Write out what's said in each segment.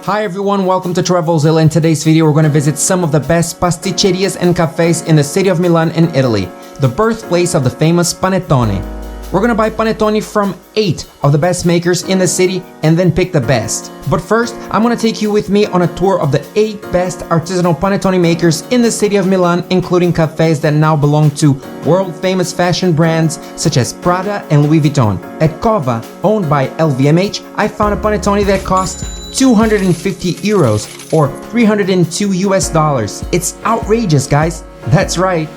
Hi everyone, welcome to Travelzilla. In today's video we're going to visit some of the best pasticcerias and cafes in the city of Milan in Italy, the birthplace of the famous panettone. We're going to buy panettoni from 8 of the best makers in the city and then pick the best. But first, I'm going to take you with me on a tour of the 8 best artisanal panettone makers in the city of Milan, including cafes that now belong to world-famous fashion brands such as Prada and Louis Vuitton. At COVA, owned by LVMH, I found a panettone that cost 250 euros or $302 US. It's outrageous, guys. That's right.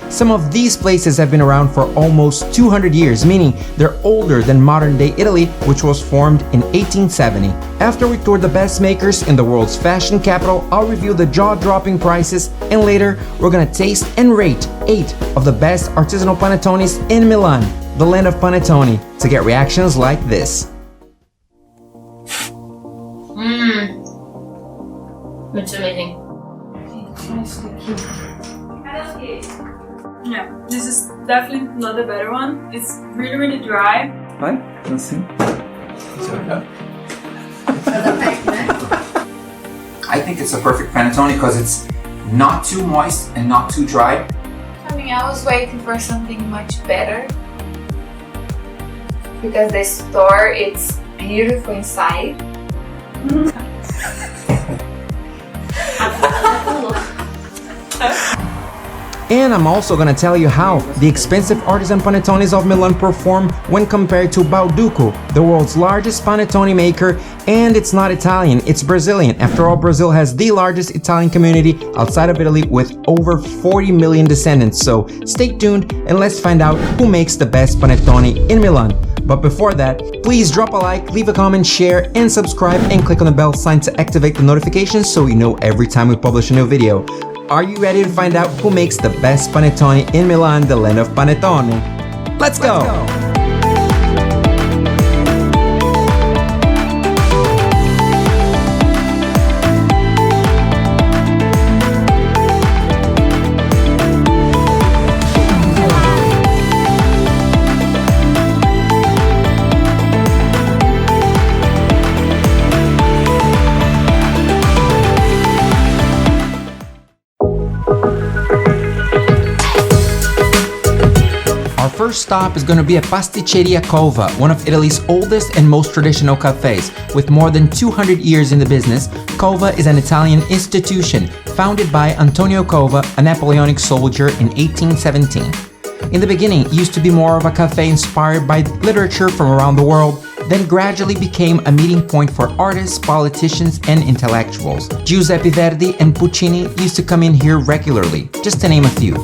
Some of these places have been around for almost 200 years, meaning they're older than modern-day Italy, which was formed in 1870. After we tour the best makers in the world's fashion capital, I'll review the jaw-dropping prices, and later we're gonna taste and rate 8 of the best artisanal panettones in Milan, the land of panettone, to get reactions like this. It's amazing. Yeah, this is definitely not the better one. It's really dry. Vai, assim. I think it's a perfect panettone because it's not too moist and not too dry. I mean, I was waiting for something much better because the store it's beautiful inside. And I'm also gonna tell you how the expensive artisan panettones of Milan perform when compared to Bauducco, the world's largest panettone maker, and it's not Italian, it's Brazilian. After all, Brazil has the largest Italian community outside of Italy with over 40 million descendants. So stay tuned and let's find out who makes the best panettone in Milan. But before that, please drop a like, leave a comment, share, and subscribe, and click on the bell sign to activate the notifications so you know every time we publish a new video. Are you ready to find out who makes the best panettone in Milan, the land of panettone? Let's go! First stop is going to be at Pasticceria COVA, one of Italy's oldest and most traditional cafes. With more than 200 years in the business, COVA is an Italian institution founded by Antonio Cova, a Napoleonic soldier, in 1817. In the beginning, it used to be more of a cafe inspired by literature from around the world, then gradually became a meeting point for artists, politicians, and intellectuals. Giuseppe Verdi and Puccini used to come in here regularly, just to name a few.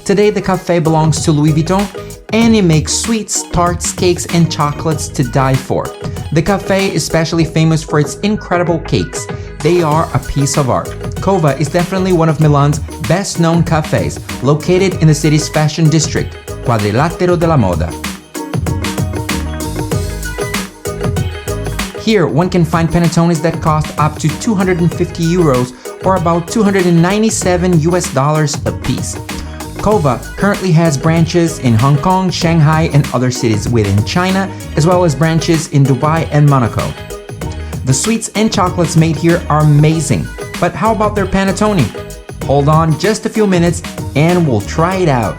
Today, the cafe belongs to Louis Vuitton, and it makes sweets, tarts, cakes, and chocolates to die for. The cafe is especially famous for its incredible cakes. They are a piece of art. COVA is definitely one of Milan's best-known cafes, located in the city's fashion district, Quadrilatero della Moda. Here, one can find panettones that cost up to 250 euros or about $297 US a piece. COVA currently has branches in Hong Kong, Shanghai, and other cities within China, as well as branches in Dubai and Monaco. The sweets and chocolates made here are amazing, but how about their panettone? Hold on just a few minutes and we'll try it out.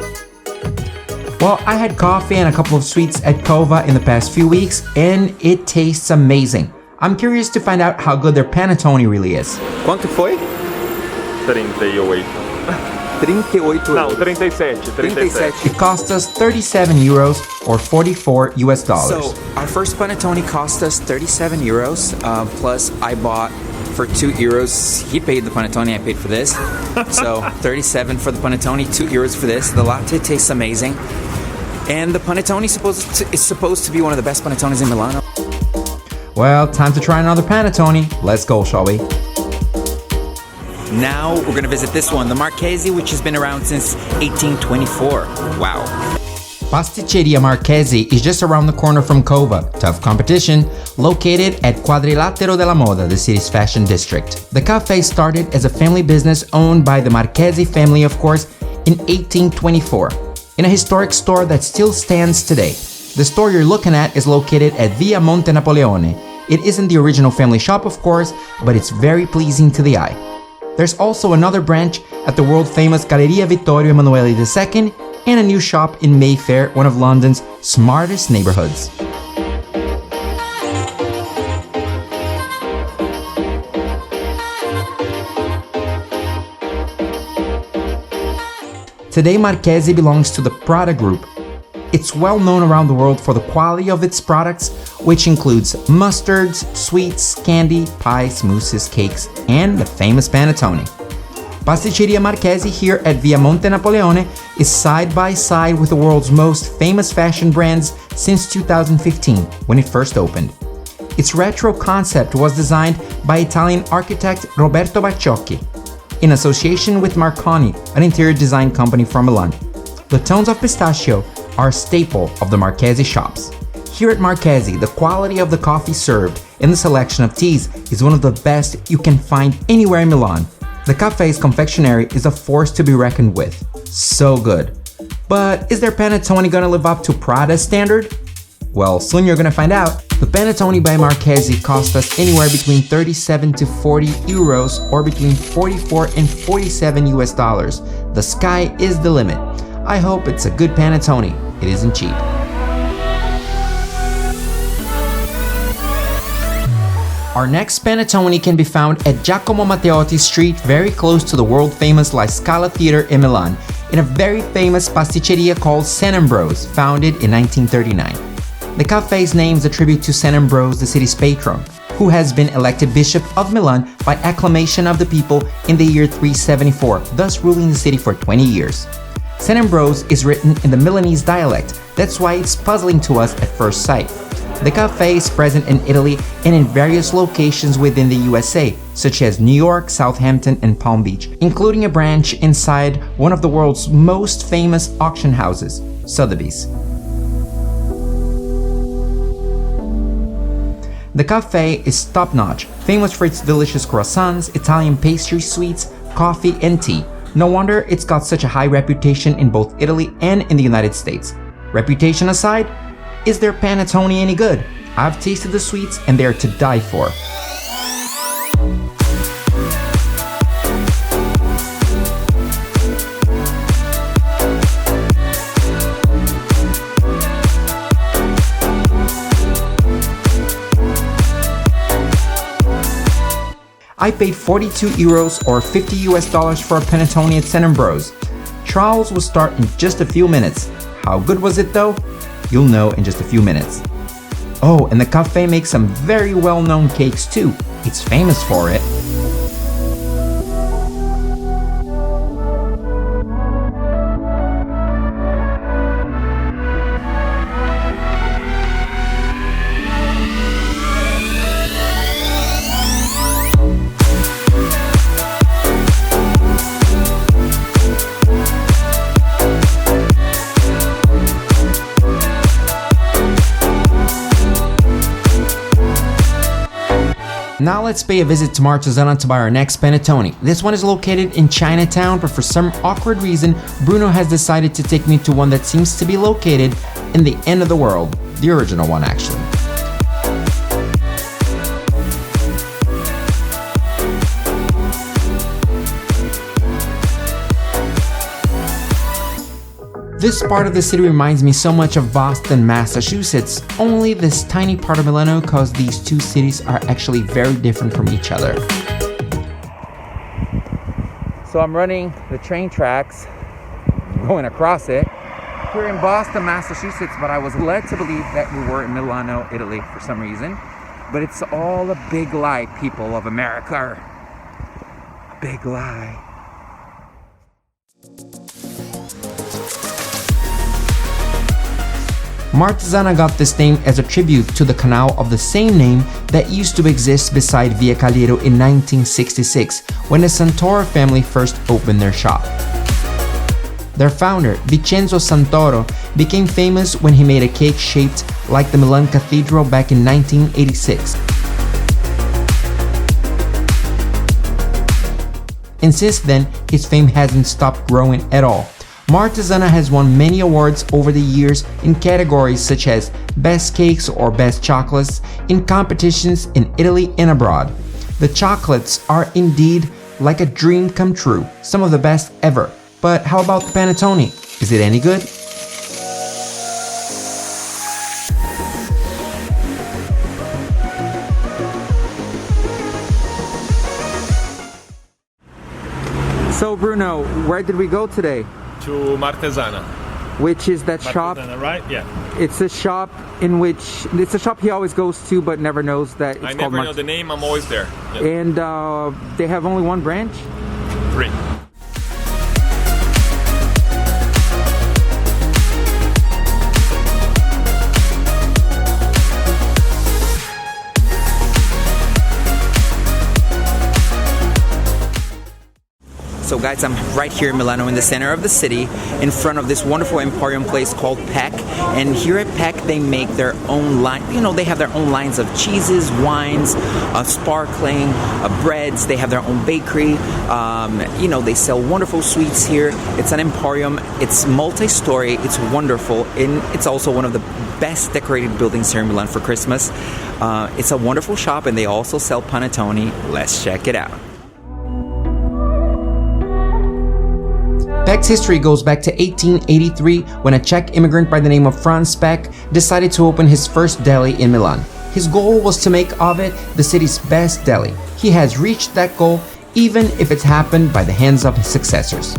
Well, I had coffee and a couple of sweets at COVA in the past few weeks, and it tastes amazing. I'm curious to find out how good their panettone really is. Quanto foi? 38. 38 No, 37. It cost us 37 euros or $44 US. So our first panettone cost us 37 euros, plus I bought for 2 euros. He paid the panettone, I paid for this. So 37 for the panettone, 2 euros for this. The latte tastes amazing. And the panettone is supposed to be one of the best panettones in Milan. Well, time to try another panettone. Let's go, shall we? Now we're gonna visit this one, the Marchesi, which has been around since 1824. Wow. Pasticceria Marchesi is just around the corner from COVA, tough competition, located at Quadrilatero della Moda, the city's fashion district. The cafe started as a family business owned by the Marchesi family, of course, in 1824, in a historic store that still stands today. The store you're looking at is located at Via Monte Napoleone, It isn't the original family shop, of course, but it's very pleasing to the eye. There's also another branch at the world-famous Galleria Vittorio Emanuele II and a new shop in Mayfair, one of London's smartest neighborhoods. Today, Marchesi belongs to the Prada Group. It's well known around the world for the quality of its products, which includes mustards, sweets, candy, pies, mousses, cakes, and the famous panettone. Pasticceria Marchesi here at Via Monte Napoleone is side by side with the world's most famous fashion brands since 2015, when it first opened. Its retro concept was designed by Italian architect Roberto Bacciocchi, in association with Marconi, an interior design company from Milan. The tones of pistachio are a staple of the Marchesi shops. Here at Marchesi, the quality of the coffee served and the selection of teas is one of the best you can find anywhere in Milan. The café's confectionery is a force to be reckoned with. So good. But is their panettone gonna live up to Prada's standard? Well, soon you're gonna find out. The panettone by Marchesi cost us anywhere between 37 to 40 euros or between 44 and 47 US dollars. The sky is the limit. I hope it's a good panettone. It isn't cheap. Our next panettone can be found at Giacomo Matteotti Street, very close to the world-famous La Scala Theatre in Milan, in a very famous pasticceria called St Ambroeus, founded in 1939. The café's name is a tribute to St Ambroeus, the city's patron, who has been elected Bishop of Milan by acclamation of the people in the year 374, thus ruling the city for 20 years. St Ambroeus is written in the Milanese dialect, that's why it's puzzling to us at first sight. The café is present in Italy and in various locations within the USA, such as New York, Southampton, and Palm Beach, including a branch inside one of the world's most famous auction houses, Sotheby's. The café is top-notch, famous for its delicious croissants, Italian pastry sweets, coffee, and tea. No wonder it's got such a high reputation in both Italy and in the United States. Reputation aside, is their panettone any good? I've tasted the sweets and they're to die for. I paid 42 euros or 50 US dollars for a panettone at St Ambroeus. Trials will start in just a few minutes. How good was it though? You'll know in just a few minutes. Oh, and the café makes some very well-known cakes too. It's famous for it. Now let's pay a visit to Artisanal to buy our next panettone. This one is located in Chinatown, but for some awkward reason, Bruno has decided to take me to one that seems to be located in the end of the world. The original one, actually. This part of the city reminds me so much of Boston, Massachusetts, only this tiny part of Milano because these two cities are actually very different from each other. So I'm running the train tracks, going across it. We're in Boston, Massachusetts, but I was led to believe that we were in Milano, Italy for some reason. But it's all a big lie, people of America. A big lie. Marchesana got this name as a tribute to the canal of the same name that used to exist beside Via Caliero in 1966, when the Santoro family first opened their shop. Their founder, Vincenzo Santoro, became famous when he made a cake shaped like the Milan Cathedral back in 1986. And since then, his fame hasn't stopped growing at all. Marchesi has won many awards over the years in categories such as Best Cakes or Best Chocolates in competitions in Italy and abroad. The chocolates are indeed like a dream come true, some of the best ever. But how about the panettone? Is it any good? So Bruno, where did we go today? To Martesana. Which is that shop? Martesana, right? Yeah. It's a shop in which it's a shop he always goes to, but never knows that it's I called never know the name. I'm always there. Yeah. And they have only one branch. 3. So guys, I'm right here in Milano in the center of the city in front of this wonderful emporium place called Peck. And here at Peck they make their own line, they have their own lines of cheeses, wines, sparkling, breads. They have their own bakery. They sell wonderful sweets here. It's an emporium. It's multi-story. It's wonderful. And it's also one of the best decorated buildings here in Milan for Christmas. It's a wonderful shop and they also sell panettone. Let's check it out. Peck's history goes back to 1883 when a Czech immigrant by the name of Franz Peck decided to open his first deli in Milan. His goal was to make of it the city's best deli. He has reached that goal even if it's happened by the hands of his successors.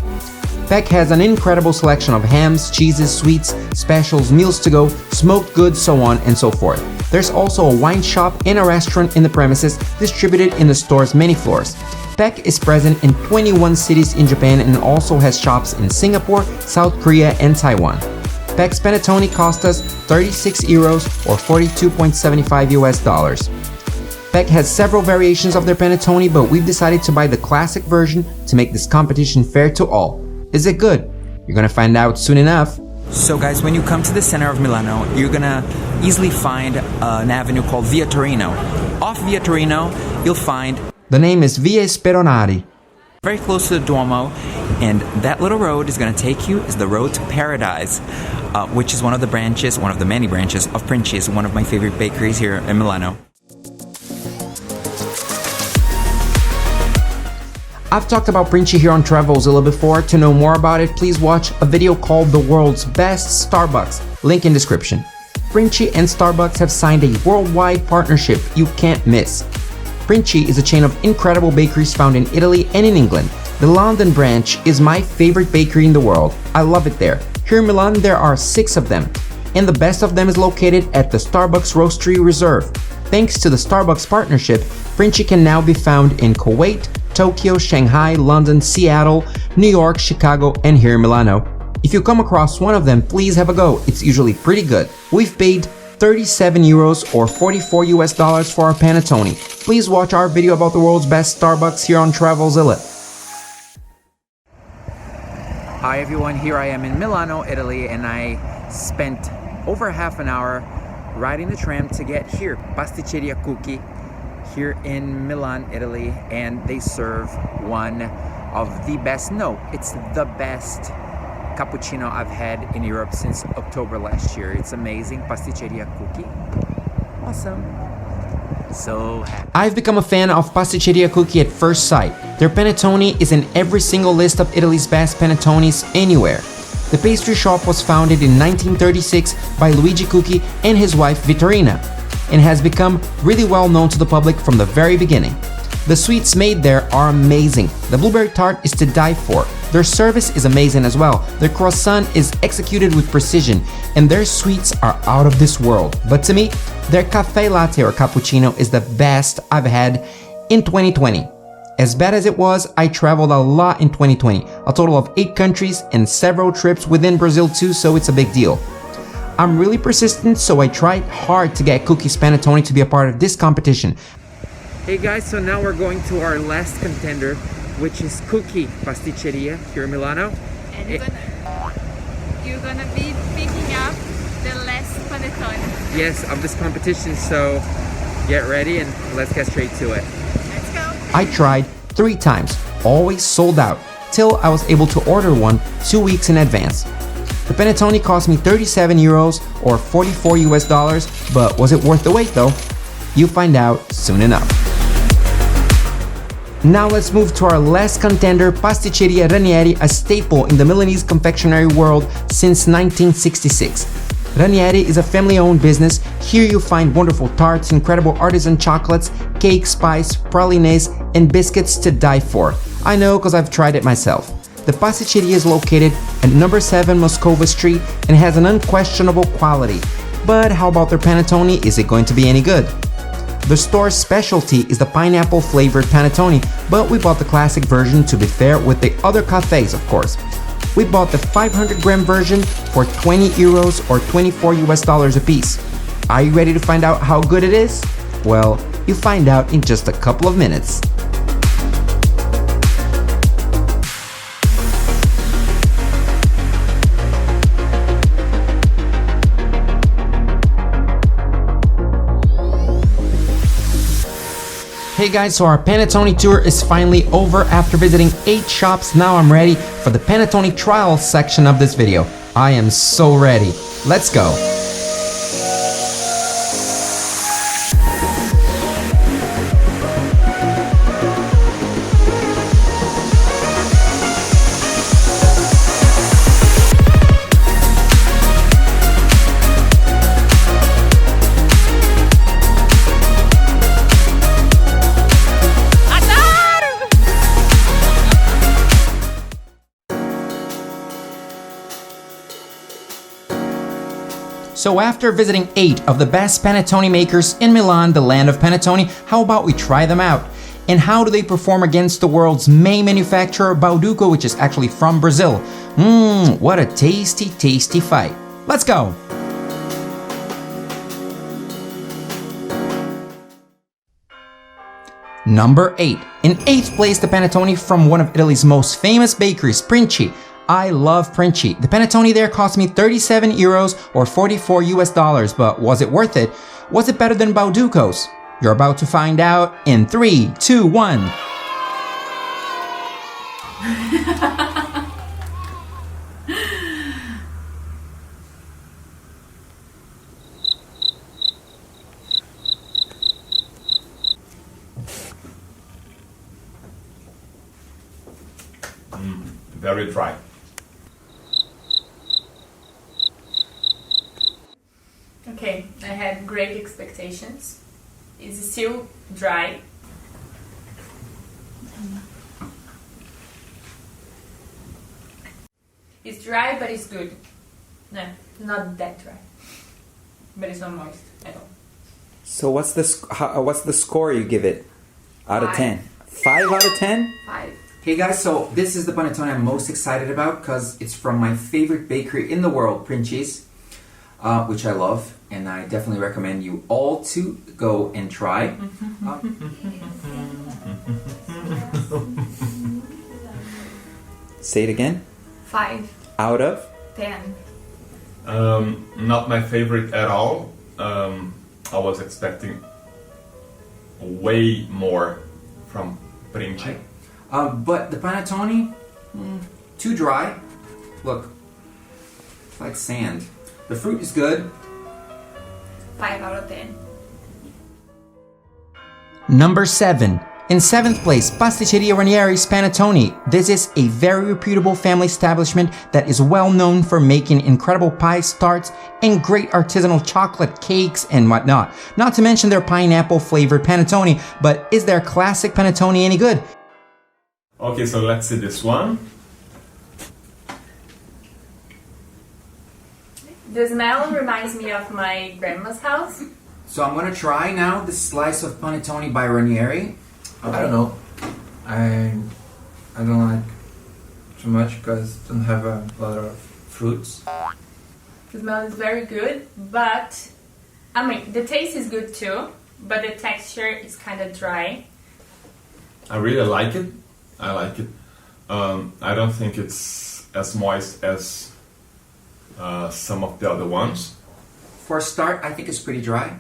Peck has an incredible selection of hams, cheeses, sweets, specials, meals to go, smoked goods, so on and so forth. There's also a wine shop and a restaurant in the premises distributed in the store's many floors. Peck is present in 21 cities in Japan and also has shops in Singapore, South Korea, and Taiwan. Peck's panettone cost us 36 euros or $42.75 US. Peck has several variations of their panettone, but we've decided to buy the classic version to make this competition fair to all. Is it good? You're gonna find out soon enough. So guys, when you come to the center of Milano, you're gonna easily find an avenue called Via Torino. Off Via Torino, you'll find the name is Via Speronari. Very close to the Duomo, and that little road is going to take you is the road to Paradise, which is one of the many branches of Princi. It's one of my favorite bakeries here in Milano. I've talked about Princi here on Travelzilla before. To know more about it, please watch a video called The World's Best Starbucks, link in description. Princi and Starbucks have signed a worldwide partnership you can't miss. Princi is a chain of incredible bakeries found in Italy and in England. The London branch is my favorite bakery in the world. I love it there. Here in Milan there are 6 of them, and the best of them is located at the Starbucks Roastery Reserve. Thanks to the Starbucks partnership, Princi can now be found in Kuwait, Tokyo, Shanghai, London, Seattle, New York, Chicago, and here in Milano. If you come across one of them, please have a go. It's usually pretty good. We've paid 37 euros or $44 US for our panettone. Please watch our video about the world's best Starbucks here on Travelzilla. Hi everyone, here I am in Milano, Italy, and I spent over half an hour riding the tram to get here, Pasticceria Cucchi, here in Milan, Italy, and they serve one of the best, it's the best cappuccino I've had in Europe since October last year. It's amazing. Pasticceria Cucchi. Awesome. So happy. I've become a fan of Pasticceria Cucchi at first sight. Their panettone is in every single list of Italy's best panettones anywhere. The pastry shop was founded in 1936 by Luigi Cucchi and his wife Vittorina, and has become really well known to the public from the very beginning. The sweets made there are amazing. The blueberry tart is to die for. Their service is amazing as well. Their croissant is executed with precision, and their sweets are out of this world. But to me, their cafe latte or cappuccino is the best I've had in 2020. As bad as it was, I traveled a lot in 2020, a total of 8 countries and several trips within Brazil too, so it's a big deal. I'm really persistent, so I tried hard to get Cucchi's panettone to be a part of this competition. Hey guys, so now we're going to our last contender, which is Cucchi Pasticceria here in Milano. And you're gonna be picking up the last panettone. Yes, of this competition, so get ready and let's get straight to it. Let's go. I tried 3 times, always sold out. until I was able to order one 2 weeks in advance. The panettone cost me 37 euros or 44 US dollars, but was it worth the wait though? You'll find out soon enough. Now let's move to our last contender, Pasticceria Ranieri, a staple in the Milanese confectionery world since 1966. Ranieri is a family-owned business. Here you'll find wonderful tarts, incredible artisan chocolates, cakes, pies, pralines, and biscuits to die for. I know because I've tried it myself. The pasticceria is located at number 7 Moscova Street and has an unquestionable quality. But how about their panettone? Is it going to be any good? The store's specialty is the pineapple-flavored panettone, but we bought the classic version to be fair with the other cafes, of course. We bought the 500-gram version for 20 euros or 24 US dollars a piece. Are you ready to find out how good it is? Well, you'll find out in just a couple of minutes. Hey guys, so our panettone tour is finally over. After visiting 8 shops, now I'm ready for the panettone trial section of this video. I am so ready. Let's go. So after visiting 8 of the best panettone makers in Milan, the land of panettone, how about we try them out? And how do they perform against the world's main manufacturer, Bauducco, which is actually from Brazil? What a tasty, tasty fight. Let's go! Number 8. In 8th place, the panettone from one of Italy's most famous bakeries, Princi. I love Princi. The panettone there cost me 37 euros or 44 US dollars, but was it worth it? Was it better than Bauducco's? You're about to find out in 3, 2, 1. Very dry. Okay, I had great expectations. It's still dry. It's dry, but it's good. No, not that dry. But it's not moist at all. So what's the score you give it out of 10? 5 out of 10? 5. Hey guys, so this is the panettone I'm most excited about because it's from my favorite bakery in the world, Princi's, which I love, and I definitely recommend you all to go and try. Say it again. 5 Out of? 10. Not my favorite at all. I was expecting way more from Princi. But the panettone, too dry. Look, it's like sand. The fruit is good. 5 out of 10. Number 7. In 7th place, Pasticceria Ranieri's panettone. This is a very reputable family establishment that is well known for making incredible pies, tarts, and great artisanal chocolate cakes and whatnot. Not to mention their pineapple flavored panettone, but is their classic panettone any good? Okay, so let's see this one. The smell reminds me of my grandma's house. So I'm gonna try now this slice of panettone by Ranieri. I don't know. I don't like too much because it doesn't have a lot of fruits. The smell is very good, but I mean the taste is good too, but the texture is kind of dry. I really like it. I like it. I don't think it's as moist as some of the other ones. For a start, I think it's pretty dry,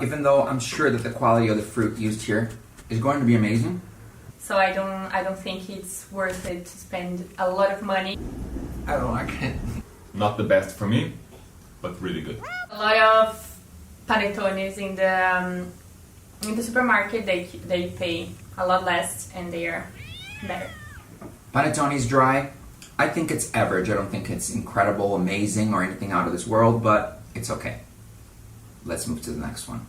even though I'm sure that the quality of the fruit used here is going to be amazing. so I don't think it's worth it to spend a lot of money. I don't like it. Not the best for me, but really good. A lot of panettones in the supermarket, they pay a lot less and they are better. Panettone's dry. I think it's average. I don't think it's incredible, amazing, or anything out of this world, but it's okay. Let's move to the next one.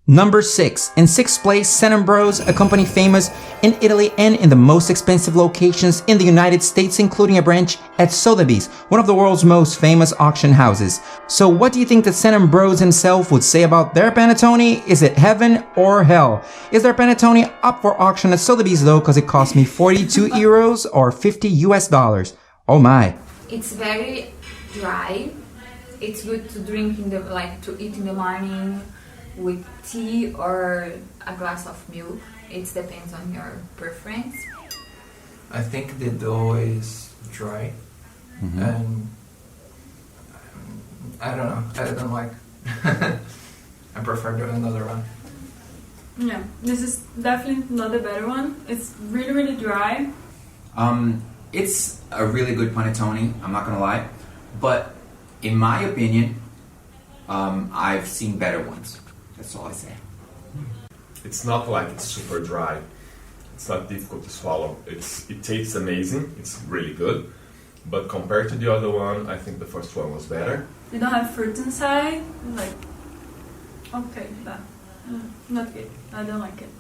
Number 6. In 6th place, St Ambroeus, a company famous in Italy and in the most expensive locations in the United States, including a branch at Sotheby's, one of the world's most famous auction houses. So what do you think that St Ambroeus himself would say about their panettone? Is it heaven or hell? Is their panettone up for auction at Sotheby's though, because it cost me 42 euros or 50 US dollars? Oh my. It's very dry. It's good to drink to eat in the morning with tea or a glass of milk. It depends on your preference. I think the dough is dry, and I don't know. I don't like. I prefer another one. Yeah, this is definitely not the better one. It's really, really dry. It's a really good panettone, I'm not gonna lie, but in my opinion, I've seen better ones. That's all I say. It's not like it's super dry. It's not difficult to swallow. It tastes amazing. It's really good. But compared to the other one, I think the first one was better. They don't have fruit inside. Okay, not good. I don't like it.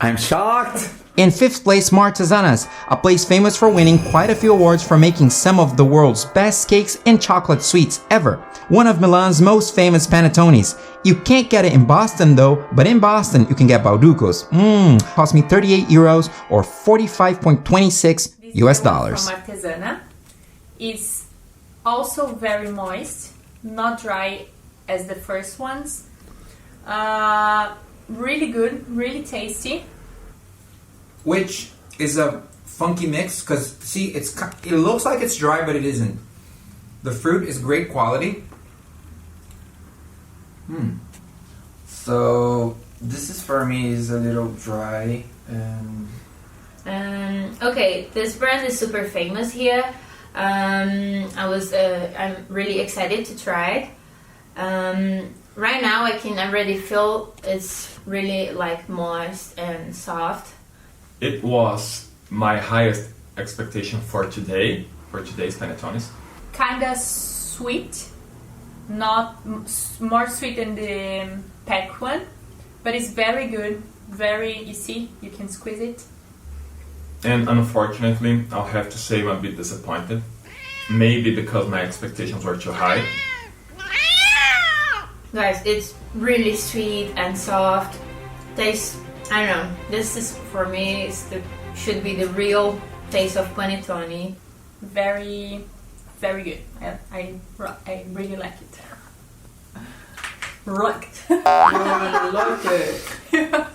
I'm shocked! In 5th place, Marchesanas, a place famous for winning quite a few awards for making some of the world's best cakes and chocolate sweets ever. One of Milan's most famous panettones. You can't get it in Boston though, but in Boston you can get Bauducos. Cost me 38 euros or 45.26 US dollars. From Artisanal. It's also very moist, not dry as the first ones. Really good, really tasty. Which is a funky mix, because see, it looks like it's dry, but it isn't. The fruit is great quality. So this is for me is a little dry. Okay, this brand is super famous here. I'm really excited to try it. Right now I can already feel it's really moist and soft. It was my highest expectation for today's panettones. Kinda sweet, not more sweet than the Peck one, but it's very good, very easy, you can squeeze it. And unfortunately, I'll have to say I'm a bit disappointed. Maybe because my expectations were too high. Guys, it's really sweet and soft. Tastes, I don't know, this is for me, should be the real taste of panettone. Very, very good. I really like it. Right. I like it.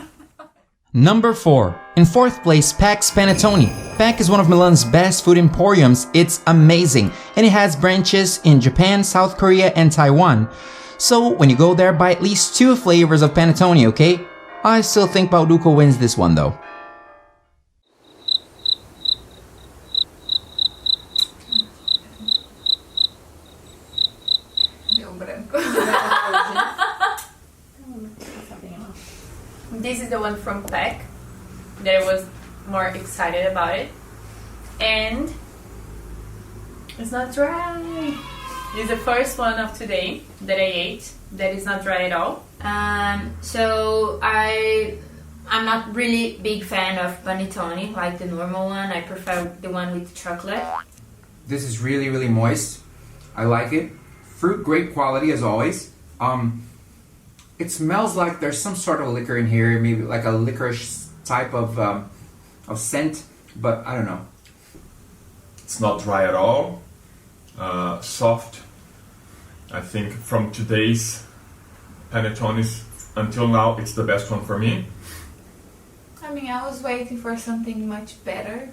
Number 4. In 4th place, Peck's Panettone. Peck is one of Milan's best food emporiums. It's amazing, and it has branches in Japan, South Korea, and Taiwan. So when you go there, buy at least 2 flavors of panettone, okay? I still think Bauduco wins this one though. This is the one from Peck that I was more excited about it, and it's not dry. It's the first one of today that I ate that is not dry at all. So I'm not really big fan of panettone like the normal one. I prefer the one with chocolate. This is really, really moist. I like it. Fruit, great quality as always. It smells like there's some sort of liquor in here, maybe like a licorice type of scent, but I don't know. It's not dry at all. Soft. I think from today's panettones until now, it's the best one for me. I mean, I was waiting for something much better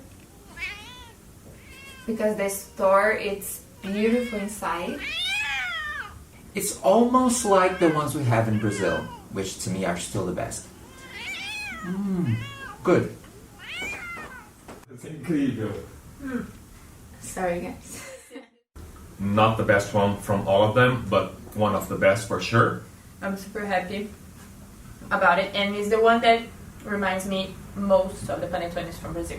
because the store, it's beautiful inside. It's almost like the ones we have in Brazil, which to me are still the best. Good. It's incredible. Sorry, guys. Not the best one from all of them, but one of the best for sure. I'm super happy about it, and it's the one that reminds me most of the panettones from Brazil.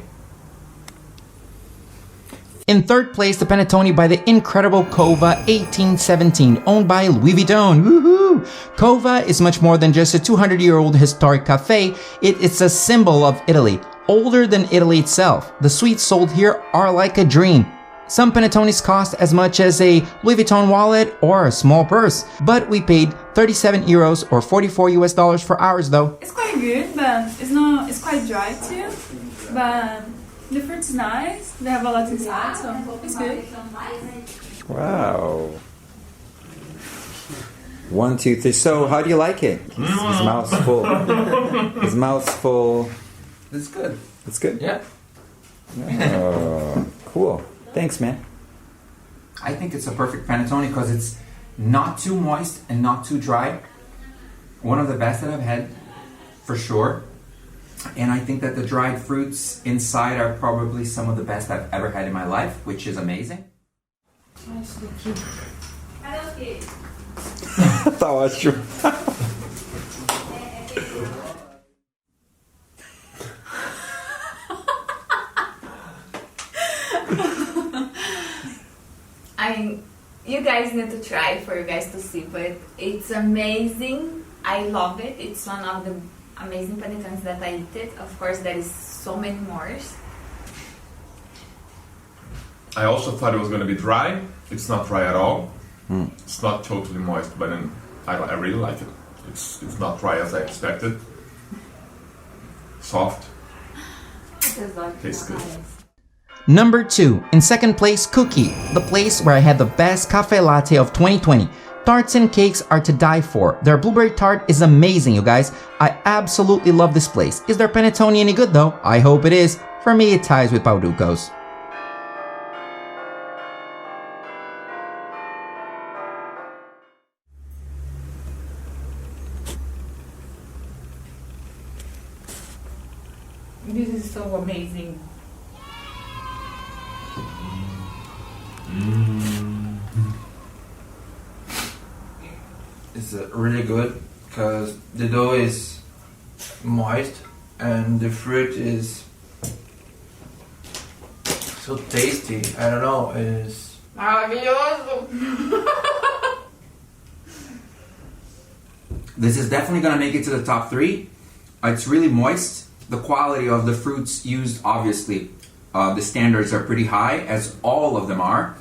In third place, the panettone by the incredible COVA 1817, owned by Louis Vuitton. Woohoo! COVA is much more than just a 200-year-old historic cafe. It's a symbol of Italy, older than Italy itself. The sweets sold here are like a dream. Some panettones cost as much as a Louis Vuitton wallet or a small purse, but we paid 37 euros or $44 for ours though. It's quite good, but it's quite dry too. But the fruit's nice. They have a lot inside, so it's good. Wow. 1, 2, 3. So, how do you like it? His mouth's full. His mouth's full. It's good. It's good? Yeah. Oh, cool. Thanks, man. I think it's a perfect panettone because it's not too moist and not too dry. One of the best that I've had, for sure. And I think that the dried fruits inside are probably some of the best I've ever had in my life, which is amazing. Tá ótimo. You guys need to try for you guys to see, but it's amazing. I love it. It's one of the amazing panettones that I eat it. Of course, there is so many more. I also thought it was going to be dry. It's not dry at all. It's not totally moist, but then I really like it. It's not dry as I expected. Soft. Tastes good. Number 2, in second place, Cucchi, the place where I had the best cafe latte of 2020. Tarts and cakes are to die for. Their blueberry tart is amazing, you guys. I absolutely love this place. Is their panettone any good though? I hope it is. For me, it ties with Bauducco's. This is so amazing. It's really good because the dough is moist and the fruit is so tasty. I don't know, it's Maravilhoso! This is definitely going to make it to the top 3. It's really moist. The quality of the fruits used, obviously, the standards are pretty high, as all of them are.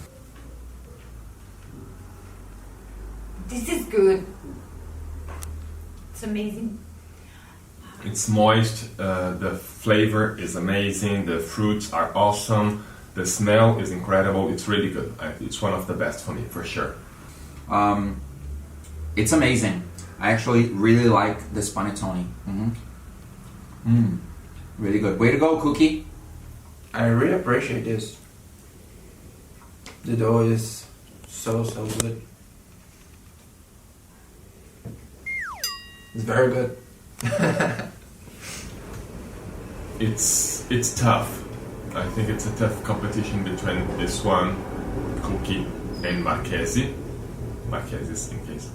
This is good. It's amazing. It's moist, the flavor is amazing, the fruits are awesome, the smell is incredible, it's really good. It's one of the best for me, for sure. It's amazing. I actually really like this panettone. Really good. Way to go, Cucchi. I really appreciate this. The dough is so good. It's very good. It's tough. I think it's a tough competition between this one, Cucchi, and Marchesi. Marchesi's in case.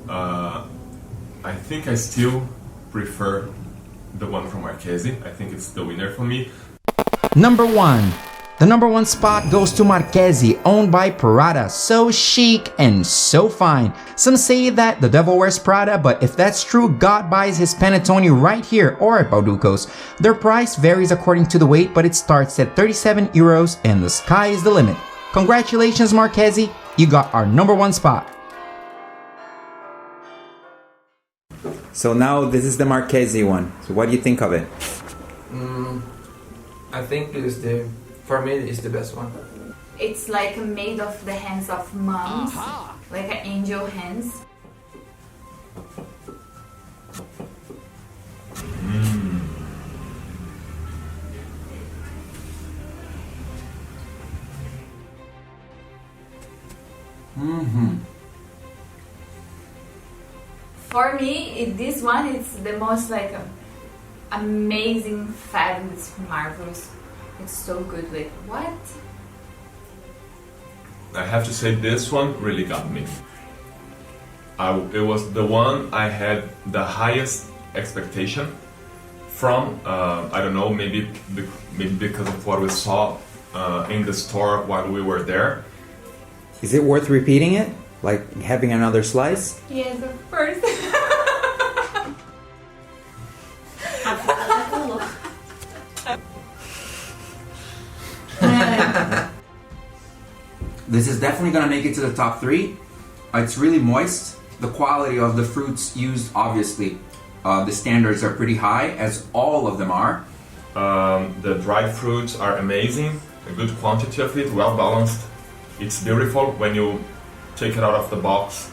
I think I still prefer the one from Marchesi. I think it's the winner for me. Number 1. The number 1 spot goes to Marchesi, owned by Prada. So chic and so fine. Some say that the devil wears Prada, but if that's true, God buys his panettone right here or at Bauducco's. Their price varies according to the weight, but it starts at 37 euros and the sky is the limit. Congratulations, Marchesi, you got our number 1 spot. So now this is the Marchesi one. So what do you think of it? I think for me it's the best one. It's like made of the hands of moms, like an angel hands. For me, this one is the most like amazing fat and it's marvelous. It's so good with what? I have to say this one really got me. It was the one I had the highest expectation from. I don't know, maybe because of what we saw in the store while we were there. Is it worth repeating it? Like having another slice? Yes, of course. This is definitely gonna make it to the top 3. It's really moist. The quality of the fruits used, obviously, the standards are pretty high, as all of them are. The dried fruits are amazing, a good quantity of it, well balanced. It's beautiful when you take it out of the box.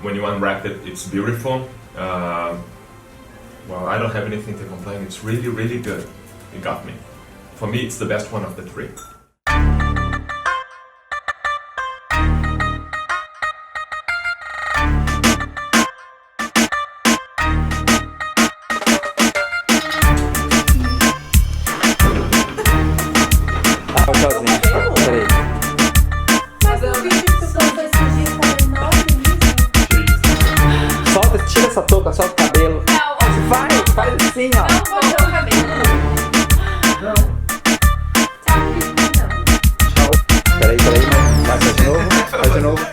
When you unwrap it, it's beautiful. Well, I don't have anything to complain. It's really, really good. It got me. For me, it's the best one of the 3. Solta, tira essa touca, solta o cabelo. Faz assim, ó. Não vou tirar o cabelo. Não. Tchau. Peraí, faz de novo, faz de novo.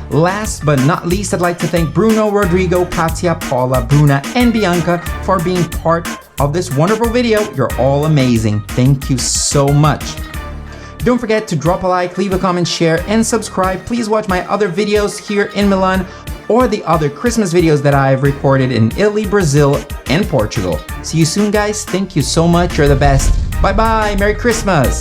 Last but not least, I'd like to thank Bruno, Rodrigo, Katia, Paula, Bruna, and Bianca for being part of this wonderful video. You're all amazing. Thank you so much. Don't forget to drop a like, leave a comment, share, and subscribe. Please watch my other videos here in Milan or the other Christmas videos that I've recorded in Italy, Brazil, and Portugal. See you soon, guys. Thank you so much. You're the best. Bye-bye. Merry Christmas.